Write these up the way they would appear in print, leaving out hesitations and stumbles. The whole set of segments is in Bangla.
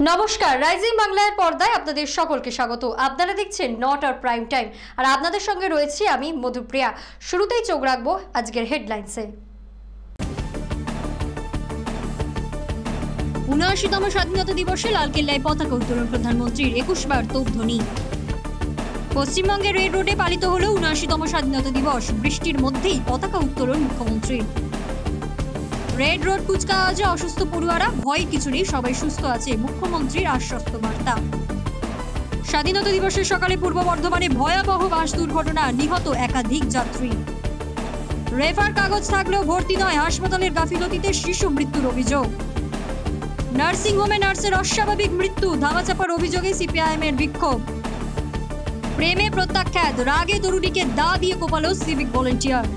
নমস্কার, রাইজিং বাংলার পর্দায় আপনাদের সকলকে স্বাগত। আপনারা দেখছেন নট আর প্রাইম টাইম, আর আপনাদের সঙ্গে রয়েছি আমি মধুপ্রিয়া। শুরুতেই চোখ রাখবো আজকের হেডলাইন্সে। ৭৯তম স্বাধীনতা দিবসে লালকেল্লায় পতাকা উত্তোলন প্রধানমন্ত্রীর ২১ বার তোপধ্বনি। পশ্চিমবঙ্গের রেড রোডে পালিত হল ৭৯তম স্বাধীনতা দিবস। বৃষ্টির মধ্যেই পতাকা উত্তোলন মুখ্যমন্ত্রীর। রেড রোড কুচকাওয়াজে অসুস্থ পড়ুয়ারা, ভয় কিছু নেই, সবাই সুস্থ আছে, মুখ্যমন্ত্রীর আশ্বস্ত বার্তা। স্বাধীনতা দিবসের সকালে পূর্ব বর্ধমানে ভয়াবহ বাস দুর্ঘটনা, নিহত একাধিক যাত্রী। রেফার কাগজ থাকলেও ভর্তি নয়, হাসপাতালের গাফিলতিতে শিশু মৃত্যুর অভিযোগ। নার্সিংহোমে নার্সের অস্বাভাবিক মৃত্যু, ধামাচাপার অভিযোগে সিপিআইএমের বিক্ষোভ। প্রেমে প্রত্যাখ্যাত, রাগে তরুণীকে দা দিয়ে কোপালো সিভিক ভলেন্টিয়ার।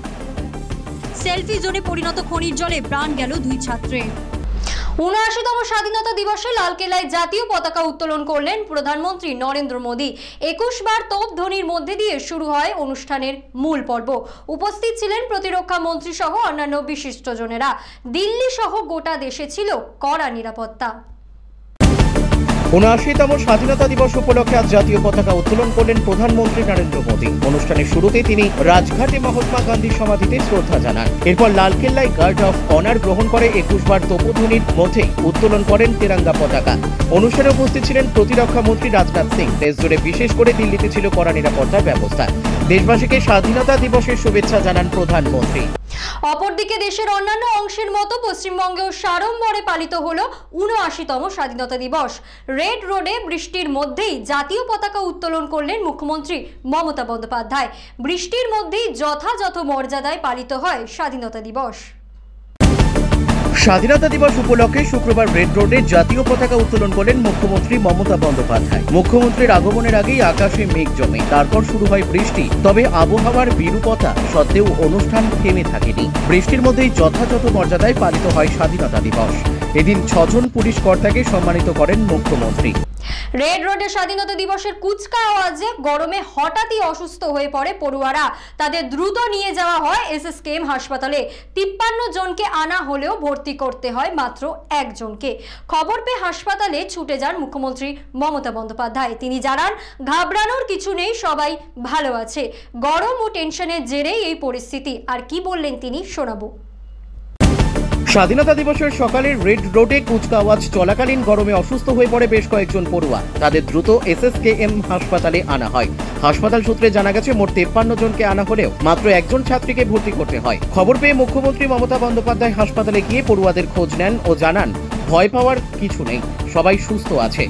সেলফি জোনে পরিণত খনির জলে প্রাণ গেল 2 ছাত্রের। ৭৯তম স্বাধীনতা দিবসে লালকেল্লায় জাতীয় পতাকা উত্তোলন করলেন প্রধানমন্ত্রী নরেন্দ্র মোদী। ২১ বার তোপধ্বনির মধ্যে দিয়ে শুরু হয় অনুষ্ঠানের মূল পর্ব। উপস্থিত ছিলেন প্রতিরক্ষা মন্ত্রী সহ অন্যান্য বিশিষ্টজনেরা। দিল্লি সহ গোটা দেশে ছিল কড়া নিরাপত্তা। ৭৯তম স্বাধীনতা দিবস উপলক্ষে আজ জাতীয় পতাকা উত্তোলন করলেন প্রধানমন্ত্রী নরেন্দ্র মোদী। অনুষ্ঠানের শুরুতে তিনি রাজঘাটে মহাত্মা গান্ধীর সমাধিতে শ্রদ্ধা জানান। এরপর লালকেল্লায় গার্ড অফ অনার গ্রহণ করে ২১ বার তোপধ্বনির মধ্যেই উত্তোলন করেন তিরঙ্গা পতাকা। অনুষ্ঠানে উপস্থিত ছিলেন প্রতিরক্ষা মন্ত্রী রাজনাথ সিং। দেশ জুড়ে বিশেষ করে দিল্লিতে ছিল কড়া নিরাপত্তার ব্যবস্থা। দেশবাসীকে স্বাধীনতা দিবসের শুভেচ্ছা জানান প্রধানমন্ত্রী। অপরদিকে দেশের অন্যান্য অংশের মতো পশ্চিমবঙ্গেও সাড়ম্বরে পালিত হল ৭৯তম স্বাধীনতা দিবস। রেড রোডে বৃষ্টির মধ্যেই জাতীয় পতাকা উত্তোলন করলেন মুখ্যমন্ত্রী মমতা বন্দ্যোপাধ্যায়। বৃষ্টির মধ্যেই যথাযথ মর্যাদায় পালিত হয় স্বাধীনতা দিবস। স্বাধীনতা দিবস উপলক্ষে শুক্রবার রেড রোডে জাতীয় পতাকা উত্তোলন করলেন মুখ্যমন্ত্রী মমতা বন্দ্যোপাধ্যায়। মুখ্যমন্ত্রীর আগমনের আগেই আকাশে মেঘ জমে, তারপর শুরু হয় বৃষ্টি। তবে আবহাওয়ার বিরূপতা সত্ত্বেও অনুষ্ঠান থেমে থাকেনি। বৃষ্টির মধ্যেই যথাযথ মর্যাদায় পালিত হয় স্বাধীনতা দিবস। এদিন ৬ জন পুলিশ কর্তাকে সম্মানিত করেন মুখ্যমন্ত্রী। রেড রোডে স্বাধীনতা দিবসের কুচকাওয়াজে গরমে হঠাৎই অসুস্থ হয়ে পড়ে পড়ুয়ারা। তাদের দ্রুত নিয়ে যাওয়া হয় এসএসকেএম হাসপাতালে। ৫৩ জনকে আনা হলেও ভর্তি করতে হয় মাত্র ১ জনকে। খবর পেয়ে হাসপাতালে ছুটে যান মুখ্যমন্ত্রী মমতা বন্দ্যোপাধ্যায়। তিনি জানান, ঘাবড়ানোর কিছু নেই, সবাই ভালো আছে। গরম ও টেনশনের জেরেই এই পরিস্থিতি। আর কি বললেন তিনি, শোনাবো। স্বাধীনতা দিবসের সকালে রেড রোডে কুচকাওয়াজ চলাকালীন গরমে অসুস্থ হয়ে পড়ে বেশ কয়েকজন পড়ুয়া। তাদের দ্রুত এসএসকেএম হাসপাতালে আনা হয়। হাসপাতাল সূত্রে জানা গেছে, মোট ৫৩ জনকে আনা হলেও মাত্র ১ জন ছাত্রীকে ভর্তি করতে হয়। খবর পেয়ে মুখ্যমন্ত্রী মমতা বন্দ্যোপাধ্যায় হাসপাতালে গিয়ে পড়ুয়াদের খোঁজ নেন ও জানান, ভয় পাওয়ার কিছু নেই, সবাই সুস্থ আছে।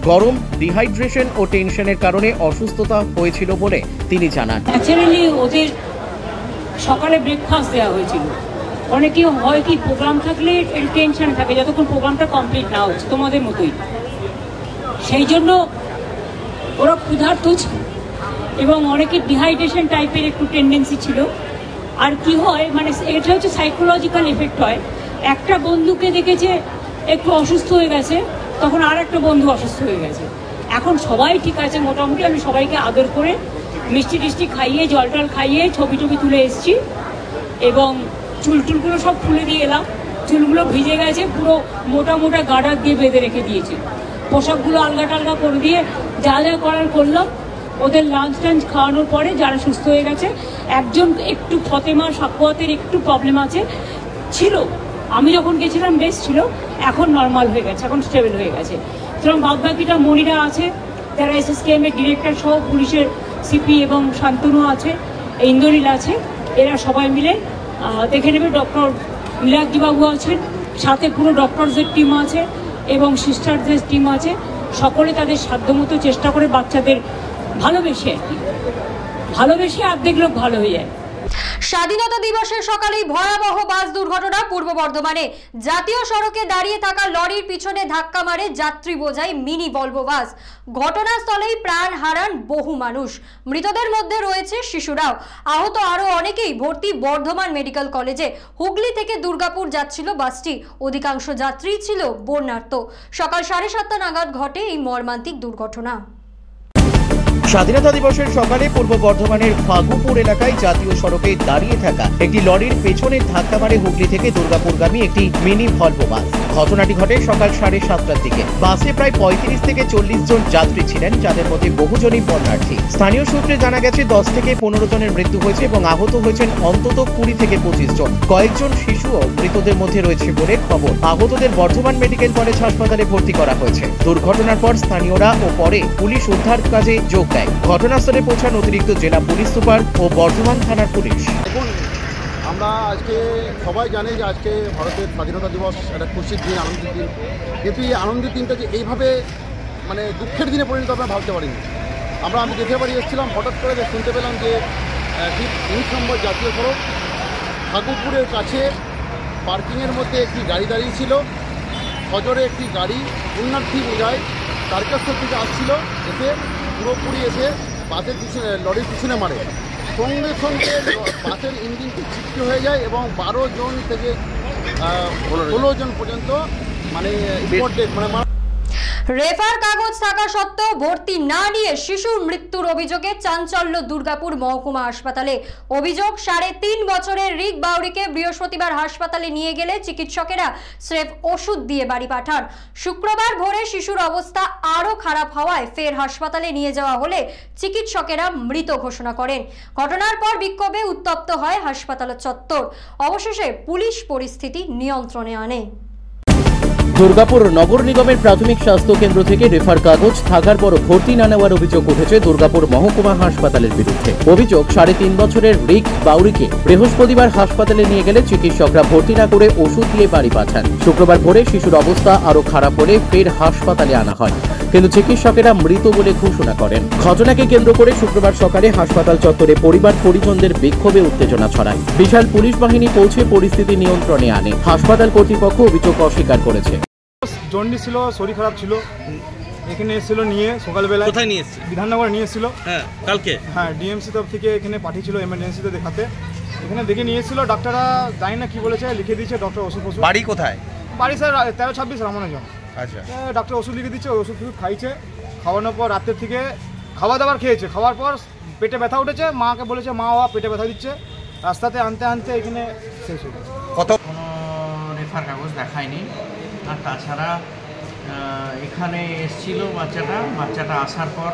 গরম, ডিহাইড্রেশন ও টেনশনের কারণে অসুস্থতা হয়েছিল বলে তিনি জানান। ন্যাচারালি ওদের সকালে ব্রেকফাস্ট দেওয়া হয়েছিল। অনেকে হয় কি, প্রোগ্রাম থাকলে টেনশন থাকে যতক্ষণ প্রোগ্রামটা কমপ্লিট না হচ্ছে, তোমাদের মতোই। সেই জন্য ওরা ক্ষুধার্ত ছিল এবং অনেকে ডিহাইড্রেশন টাইপের একটু টেন্ডেন্সি ছিল। আর কি হয়, মানে এটা হচ্ছে সাইকোলজিক্যাল এফেক্ট হয়। একটা বন্ধুকে দেখেছে একটু অসুস্থ হয়ে গেছে, তখন আর একটা বন্ধু অসুস্থ হয়ে গেছে। এখন সবাই ঠিক আছে মোটামুটি। আমি সবাইকে আদর করে মিষ্টি টিষ্টি খাইয়ে, জল টল খাইয়ে, ছবি টবি তুলে এসেছি এবং চুলটুলগুলো সব খুলে দিয়ে এলাম। চুলগুলো ভিজে গেছে, পুরো মোটা মোটা গার্ডার দিয়ে বেঁধে রেখে দিয়েছে। পোশাকগুলো আলগা টালগা করে দিয়ে যা যা করার করলাম। ওদের লাঞ্চ টাঞ্চ খাওয়ানোর পরে যারা সুস্থ হয়ে গেছে, একজন একটু ফতেমা সাকুয়াতের একটু প্রবলেম আছে ছিল, আমি যখন গেছিলাম বেশ ছিল, এখন নর্মাল হয়ে গেছে, এখন স্টেবল হয়ে গেছে। সুতরাং বাদবাকিটা মনিরা আছে, যারা এসএসকেএম এর ডিরেক্টর সহ পুলিশের সিপি এবং শান্তনু আছে, ইন্দ্রনীল আছে, এরা সবাই মিলে দেখে নেবে। ডক্টর নীলাদ্রিবাবু আছেন, সাথে পুরো ডক্টরসের টিম আছে এবং সিস্টারদের টিম আছে। সকলে তাদের সাধ্যমতো চেষ্টা করে বাচ্চাদের ভালোবেসে অর্ধেক লোক ভালো হয়ে যায়। স্বাধীনতা দিবসের সকালেই ভয়াবহ বাস দুর্ঘটনা পূর্ব বর্ধমানে। জাতীয় সড়কে দাঁড়িয়ে থাকা লরির পিছনে ধাক্কা মারে যাত্রী বোঝাই মিনি ভলভো বাস। ঘটনাস্থলেই প্রাণ হারান বহু মানুষ। মৃতদের মধ্যে রয়েছে শিশুরাও। আহত আরো অনেকেই ভর্তি বর্ধমান মেডিকেল কলেজে। হুগলি থেকে দুর্গাপুর যাচ্ছিল বাসটি। অধিকাংশ যাত্রী ছিল বন্যার্ত। সকাল 7:30 নাগাদ ঘটে এই মর্মান্তিক দুর্ঘটনা। স্বাধীনতা দিবসের সকালে পূর্ব বর্ধমানের ফাগুপুর এলাকায় জাতীয় সড়কে দাঁড়িয়ে থাকা একটি লরির পেছনে ধাক্কা মারে হুগলি থেকে দুর্গাপুরগামী একটি মিনি ভলভো বাস। ঘটনাটি ঘটে সকাল 7:30টার দিকে। বাসে প্রায় 35 থেকে 40 জন যাত্রী ছিলেন, যাদের মধ্যে বহুজনই বন্যার্থী। স্থানীয় সূত্রে জানা গেছে 10 থেকে 15 জনের মৃত্যু হয়েছে এবং আহত হয়েছেন অন্তত 20 থেকে 25 জন। কয়েকজন শিশুও মৃতদের মধ্যে রয়েছে বলে খবর। আহতদের বর্ধমান মেডিকেল কলেজ হাসপাতালে ভর্তি করা হয়েছে। দুর্ঘটনার পর স্থানীয়রা ও পরে পুলিশ উদ্ধার কাজে যোগ দেয়। ঘটনাস্থলে পৌঁছান অতিরিক্ত জেলা পুলিশ সুপার ও বর্ধমান থানার পুলিশ। দেখুন, আমরা আজকে সবাই জানি যে আজকে ভারতের স্বাধীনতা দিবস একটা খুশির দিন, আনন্দের দিন, কিন্তু এই আনন্দের দিনটা যে এইভাবে মানে দুঃখের দিনে পরিণত আমরা ভাবতে পারিনি। আমি দেখে বাড়ি এসেছিলাম, হঠাৎ করে শুনতে পেলাম যে 19 নম্বর জাতীয় সড়ক ঠাকুরপুরের কাছে পার্কিংয়ের মধ্যে একটি গাড়ি দাঁড়িয়ে ছিল। ফজরে একটি গাড়ি পুণ্যার্থী বোঝায় তারকেশ্বর থেকে আসছিল, এসে পুরোপুরি এসে বাসের পিছনে লরির পিছনে মারে। সঙ্গে সঙ্গে বাসের ইঞ্জিনটি ছিটকে হয়ে যায় এবং 12 জন থেকে 16 জন পর্যন্ত মানে রেফার কাগজ থাকা সত্ত্বেও ভর্তি না নিয়ে শিশুর মৃত্যুর অভিযোগে চাঞ্চল্য দুর্গাপুর মহকুমা হাসপাতালে। অভিযোগ, 3.5 বছরের রিক বাউরিকে বৃহস্পতিবার হাসপাতালে নিয়ে গেলে চিকিৎসকেরা স্রেফ ওষুধ দিয়ে বাড়ি পাঠান। শুক্রবার ভোরে শিশুর অবস্থা আরও খারাপ হওয়ায় ফের হাসপাতালে নিয়ে যাওয়া হলে চিকিৎসকেরা মৃত ঘোষণা করেন। ঘটনার পর বিক্ষোভে উত্তপ্ত হয় হাসপাতাল চত্বর। অবশেষে পুলিশ পরিস্থিতি নিয়ন্ত্রণে আনে। দুর্গাপুর নগর নিগমের প্রাথমিক স্বাস্থ্য কেন্দ্র থেকে রেফার কাগজ থাকার পরও ভর্তি না নেওয়ার অভিযোগ উঠেছে দুর্গাপুর মহকুমা হাসপাতালের বিরুদ্ধে। অভিযোগ, 3.5 বছরের রিক বাউরিকে বৃহস্পতিবার হাসপাতালে নিয়ে গেলে চিকিৎসকরা ভর্তি না করে ওষুধ দিয়ে বাড়ি পাঠান। শুক্রবার ভোরে শিশুর অবস্থা আরও খারাপ হলে ফের হাসপাতালে আনা হয়, কিন্তু চিকিৎসকেরা মৃত বলে ঘোষণা করেন। ঘটনাকে কেন্দ্র করে শুক্রবার সকালে হাসপাতাল চত্বরে পরিবার পরিজনদের বিক্ষোভে উত্তেজনা ছড়ায়। বিশাল পুলিশ বাহিনী পৌঁছে পরিস্থিতি নিয়ন্ত্রণে আনে। হাসপাতাল কর্তৃপক্ষ অভিযোগ অস্বীকার করেছে। জন্ডিস ছিল, শরীর খারাপ ছিল, এখানে এসেছিল নিয়ে সকালবেলা। কোথায় নিয়ে এসেছিল? বিধাননগর নিয়ে এসেছিল। হ্যাঁ, কালকে। হ্যাঁ, ডিএমসি তরফ থেকে এখানে পাঠিয়েছিল এমার্জেন্সিতে দেখাতে। এখানে দেখে নিয়ে এসেছিল, ডাক্তাররা জানি না কি বলেছে, লিখে দিয়েছে ডক্টর ওষুধ। বাড়ি কোথায়? বাড়ি স্যার 1326 রামানুজন। আচ্ছা, ডাক্তার ওষুধ লিখে দিচ্ছে, ওষুধ খাইছে। খাওয়ানোর পর রাতের থেকে খাওয়া দাবার খেয়েছে। খাওয়ার পর পেটে ব্যথা উঠেছে, মাকে বলেছে মা পেটে ব্যথা দিচ্ছে। রাস্তাতে আনতে আনতে এখানে শেষ হয়ে গেছে। কোনো রেফার কাগজ দেখায়নি। আর তাছাড়া এখানে এসেছিল বাচ্চাটা আসার পর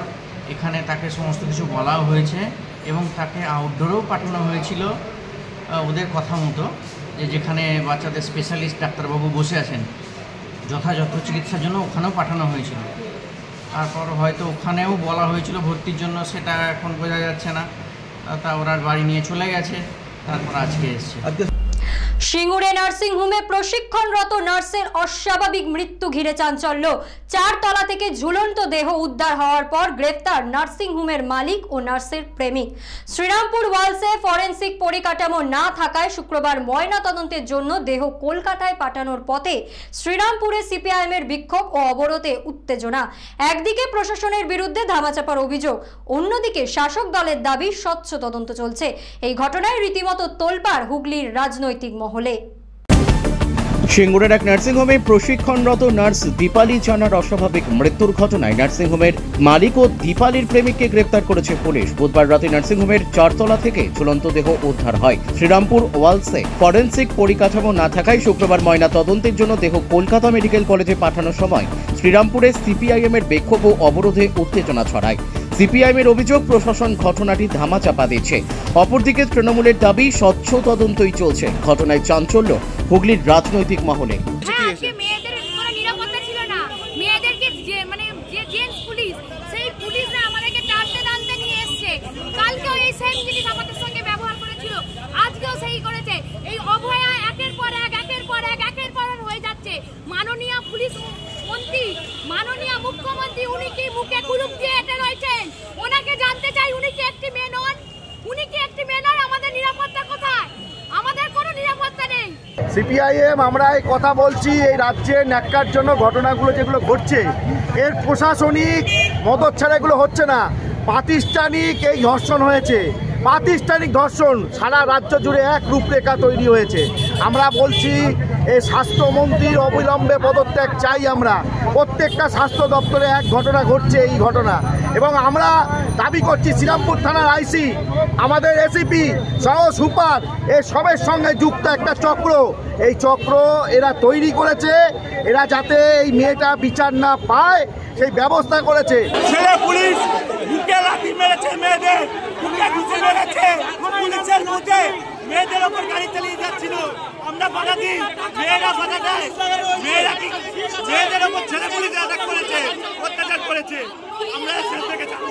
এখানে তাকে সমস্ত কিছু বলাও হয়েছে এবং তাকে আউটডোরেও পাঠানো হয়েছিল ওদের কথা মতো, যেখানে বাচ্চাদের স্পেশালিস্ট ডাক্তারবাবু বসে আছেন, যথাযথ চিকিৎসার জন্য ওখানেও পাঠানো হয়েছিল। তারপর হয়তো ওখানেও বলা হয়েছিল ভর্তির জন্য, সেটা এখন বোঝা যাচ্ছে না। তা ওরা বাড়ি নিয়ে চলে গেছে, তারপর আজকে এসছে। সিঙ্গুরে নার্সিংহোমে প্রশিক্ষণরত নার্সের অস্বাভাবিক মৃত্যু ঘিরে চাঞ্চল্য। 4 তলা থেকে ঝুলন্ত দেহ উদ্ধার হওয়ার পর গ্রেফতার নার্সিংহোমের মালিক ও নার্সের প্রেমিক। শ্রীরামপুর ওয়ালসে ফরেন্সিক পরিকাঠামো না থাকায় শুক্রবার ময়না তদন্তের জন্য দেহ কলকাতায় পাঠানোর পথে শ্রীরামপুরে সিপিআইএমের বিক্ষোভ ও অবরোধে উত্তেজনা। একদিকে প্রশাসনের বিরুদ্ধে ধামাচাপার অভিযোগ, অন্যদিকে শাসক দলের দাবি স্বচ্ছ তদন্ত চলছে। এই ঘটনায় রীতিমতো তোলপাড় হুগলির রাজনৈতিক মহলে। সিঙ্গুরের এক নার্সিংহোমে প্রশিক্ষণরত নার্স দীপালি জানার অস্বাভাবিক মৃত্যুর ঘটনায় নার্সিংহোমের মালিক ও দীপালির প্রেমিককে গ্রেপ্তার করেছে পুলিশ। বুধবার রাতে নার্সিংহোমের 4 তলা থেকে ঝুলন্ত দেহ উদ্ধার হয়। শ্রীরামপুর ওয়ালসে ফরেন্সিক পরিকাঠামো না থাকায় শুক্রবার ময়না তদন্তের জন্য দেহ কলকাতা মেডিকেল কলেজে পাঠানোর সময় শ্রীরামপুরে সিপিআইএমের বিক্ষোভ ও অবরোধে উত্তেজনা ছড়ায়। সিপিআইএমের অভিযোগ, প্রশাসন ঘটনাটি ধামাচাপা দিচ্ছে। অপরদিকে তৃণমূলের দাবি স্বচ্ছ তদন্তই চলছে। ঘটনায় চাঞ্চল্য হুগলির রাজনৈতিক মহলে। মেয়েদের কোনো নিরাপত্তা ছিল না, মেয়েদেরকে যে জেন্টস পুলিশ, সেই পুলিশরা আমাদেরকে টানতে নিয়ে এসছে। কালকেও এই সেম জিনিস আমাদের সঙ্গে ব্যবহার করেছিল, আজকেও সেই করেছে। এই অভয়া একের পর এক হয়ে যাচ্ছে। মাননীয় পুলিশ মন্ত্রী, মাননীয় মুখ্যমন্ত্রী, উনি কি মুখে কুলুপ দিয়ে এটে রয়েছেন? ওনাকে জানতে চাই, উনি কি একটি মেয়ে নন? আমাদের নিরাপত্তা কোথায়? আমাদের কোনো নিরাপত্তা নেই। সিপিআইএম আমরা এই কথা বলছি, এই রাজ্যে ন্যাক্কার জন্য ঘটনাগুলো যেগুলো ঘটছে, এর প্রশাসনিক মদত ছাড়া এগুলো হচ্ছে না। প্রাতিষ্ঠানিক এই ধর্ষণ হয়েছে, প্রাতিষ্ঠানিক ধর্ষণ সারা রাজ্য জুড়ে এক রূপরেখা তৈরি হয়েছে। আমরা বলছি এই স্বাস্থ্যমন্ত্রীর অবিলম্বে পদত্যাগ চাই। আমরা প্রত্যেকটা স্বাস্থ্য দপ্তরে এক ঘটনা ঘটছে, এই ঘটনা, এবং আমরা দাবি করছি শ্রীরামপুর থানার আইসি, আমাদের এসিপি সহ সুপার, এ সবের সঙ্গে যুক্ত একটা চক্র। এই চক্র এরা তৈরি করেছে, এরা যাতে এই মেয়েটা বিচার না পায় সেই ব্যবস্থা করেছে। ছেলে পুলিশ বুকে লাঠি মেরেছে, মেয়েদের বুকে ঘুষি মেরেছে, পুলিশের বুকে মেয়েদের ওপর গাড়ি চালিয়ে যাচ্ছিল। আমরা বাধা দিই, মেয়েরা বাধা দেয়। মেয়েদের ওপর ছেলে পুলিশ অ্যাটাক করেছে, অত্যাচার করেছে। আমরা শেষ থেকে যাবো।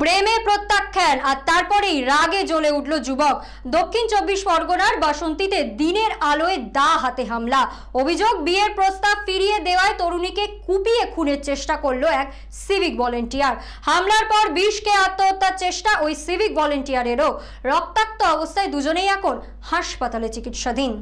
প্রেমে প্রত্যাখ্যান আর তারপরেই রাগে জ্বলে উঠল যুবক। দক্ষিণ 24 পরগনার বাসন্তীতে দিনের আলোয় দা হাতে হামলা। অভিযোগ, বিয়ের প্রস্তাব ফিরিয়ে দেওয়ায় তরুণীকে কুপিয়ে খুনের চেষ্টা করলো এক সিভিক ভলেন্টিয়ার। হামলার পর বিষ খেয়ে আত্মহত্যার চেষ্টা ওই সিভিক ভলেন্টিয়ারেরও। রক্তাক্ত অবস্থায় দুজনেই এখন হাসপাতালে চিকিৎসাধীন।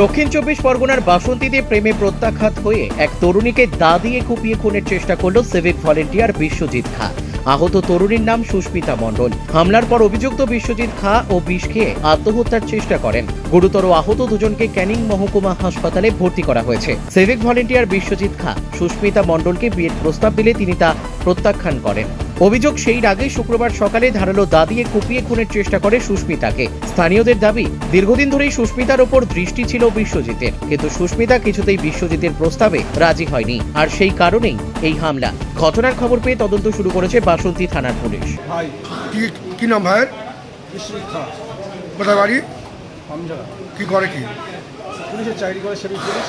দক্ষিণ 24 পরগনার বাসন্তীতে প্রেমে প্রত্যাখ্যাত হয়ে এক তরুণীকে দা দিয়ে কুপিয়ে খুনের চেষ্টা করল সিভিক ভলেন্টিয়ার বিশ্বজিৎ খা। আহত তরুণীর নাম সুস্মিতা মণ্ডল। হামলার পর অভিযুক্ত বিশ্বজিৎ খা ও বিষ খেয়ে আত্মহত্যার চেষ্টা করেন। গুরুতর আহত দুজনকে ক্যানিং মহকুমা হাসপাতালে ভর্তি করা হয়েছে। সিভিক ভলেন্টিয়ার বিশ্বজিৎ খা সুস্মিতা মণ্ডলকে বিয়ের প্রস্তাব দিলে তিনি তা প্রত্যাখ্যান করেন। অভিযোগ, সেই আগে শুক্রবার সকালে ধারালো দা দিয়ে কুপিয়ে খুনের চেষ্টা করে সুস্মিতাকে। স্থানীয়দের দাবি, দীর্ঘদিন ধরেই সুস্মিতার ওপর দৃষ্টি ছিল বিশ্বজিতের, কিন্তু সুস্মিতা কিছুতেই বিশ্বজিতের প্রস্তাবে রাজি হয়নি, আর সেই কারণেই এই হামলা। ঘটনার খবর পেয়ে তদন্ত শুরু করেছে বাসন্তী থানার পুলিশ। ভাই কি নাম ভাইয়ের? কোথায় বাড়ি? কি করে? কি পুলিশের চাকরি করে, সেভিক পুলিশ,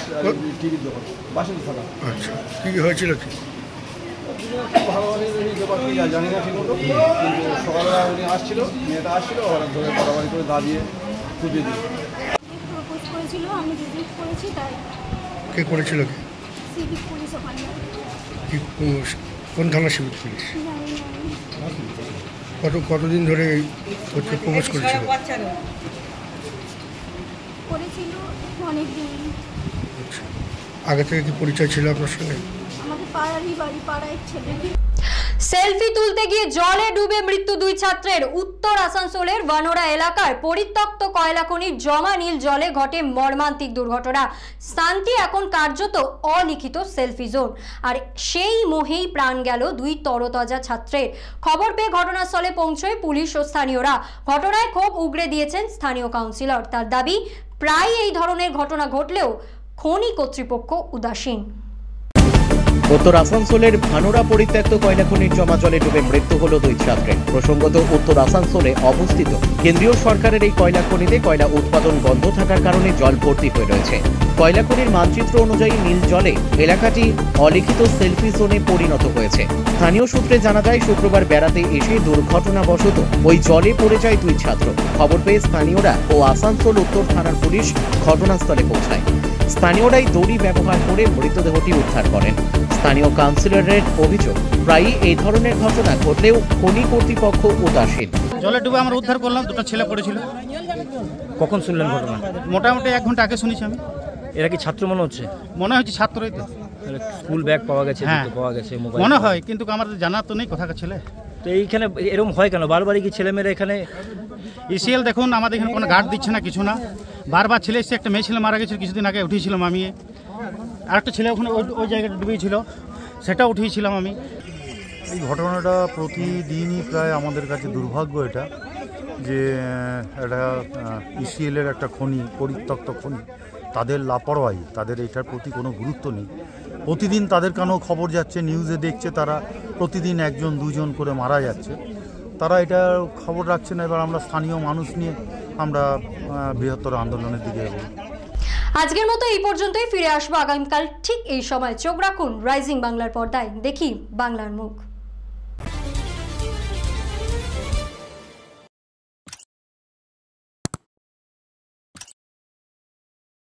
টিভির দোকান, বাসন্তী থানা। আচ্ছা, কি হয়েছিল? কি ভালোভাবে ব্যাপার কি জানি না ঠিক মতো, কিন্তু সকালবেলা উনি আসছিল, মেয়েটা আসছিল, ওরা ধরে বাড়াবাড়ি করে দা দিয়ে কুপিয়ে দিল। প্রপোজ করেছিল, আমি রিজেক্ট করেছি। তাই কে করেছিল? কি সিভিক পুলিশ ওখানে। কোন থানা সিভিক পুলিশ? কতদিন ধরে প্রপোজ করেছিল? করেছিল অনেক দিন। আচ্ছা, আগে থেকে কি পরিচয় ছিল আপনার সঙ্গে? আমাদের পাড়ারই বাড়ি, পাড়ায় ছেলে। সেলফি তুলতে গিয়ে জলে ডুবে মৃত্যু দুই ছাত্রের। উত্তর আসানসোলের বানোরা এলাকার পরিত্যক্ত কয়লা খনির জমা নীল জলে ঘটে মর্মান্তিক দুর্ঘটনা। স্থানটি এখন কার্যত অলিখিত সেলফি জোন, আর সেই মোহেই প্রাণ গেল দুই তরতাজা ছাত্রের। খবর পেয়ে ঘটনাস্থলে পৌঁছয় পুলিশ ও স্থানীয়রা। ঘটনায় ক্ষোভ উগরে দিয়েছেন স্থানীয় কাউন্সিলর। তার দাবি, প্রায় এই ধরনের ঘটনা ঘটলেও খনি কর্তৃপক্ষ উদাসীন। উত্তর আসানসোলের ভানোরা পরিত্যক্ত কয়লা খনির জমা জলে ডুবে মৃত্যু হল দুই ছাত্রের। প্রসঙ্গত, উত্তর আসানসোলে অবস্থিত কেন্দ্রীয় সরকারের এই কয়লা খনিতে কয়লা উৎপাদন বন্ধ থাকার কারণে জল ভর্তি হয়ে রয়েছে। কয়লা খনির মানচিত্র অনুযায়ী নীল জলে এলাকাটি অলিখিত সেলফি জোনে পরিণত হয়েছে। স্থানীয় সূত্রে জানা যায়, শুক্রবার বেড়াতে এসে দুর্ঘটনাবশত ওই জলে পড়ে যায় দুই ছাত্র। খবর পেয়ে স্থানীয়রা ও আসানসোল উত্তর থানার পুলিশ ঘটনাস্থলে পৌঁছায়। স্থানীয়রাই দড়ি ব্যবহার করে মৃতদেহটি উদ্ধার করেন। স্থানীয় কাউন্সিলরের অভিযোগ, প্রায়ই এই ধরনের ঘটনা ঘটলেও খনি কর্তৃপক্ষ উদাসীন। জলে ডুবে আমরা উদ্ধার করলাম, দুটো ছেলে পড়েছিল। কখন শুনলেন ঘটনা? মোটামুটি 1 ঘন্টা আগে শুনেছি আমি। এরা কি ছাত্র মনে হচ্ছে? মনে হচ্ছে ছাত্রই তো। স্কুল ব্যাগ পাওয়া গেছে, পাওয়া গেছে, মোবাইল মনে হয়, কিন্তু আমাদের জানা তো নেই কোথাকার ছেলে। তো এইখানে এরকম হয় কেন? বারবারই কি ছেলেমেয়েরা এখানে? ইসিএল দেখুন, আমাদের এখানে কোনো গার্ড দিচ্ছে না, কিছু না। বারবার ছেলে এসে, একটা মেয়ে ছেলে মারা গেছিল কিছুদিন আগে, উঠিয়েছিলাম আমি। আরেকটা ছেলে ওখানে ওই জায়গাটা ডুবেছিল, সেটা উঠিয়েছিলাম আমি। এই ঘটনাটা প্রতিদিনই প্রায় আমাদের কাছে দুর্ভাগ্য এটা, যে এটা ইসিএলের একটা খনি, পরিত্যক্ত খনি, তাদের লাপরওয়াহি, তাদের এটার প্রতি কোনো গুরুত্ব নেই। প্রতিদিন তাদের কানেও খবর যাচ্ছে, নিউজে দেখছে, তারা প্রতিদিন 1-2 করে মারা যাচ্ছে। তারা এটা খবর রাখছে না। এবার আমরা স্থানীয় মানুষ নিয়ে আমরা বৃহত্তর আন্দোলনের দিকে এগোবো। আজকের মতো এই পর্যন্তই। ফিরে আসবো আগামীকাল ঠিক এই সময়। চোখ রাখুন রাইজিং বাংলার পর্দায়। দেখি বাংলার মুখ।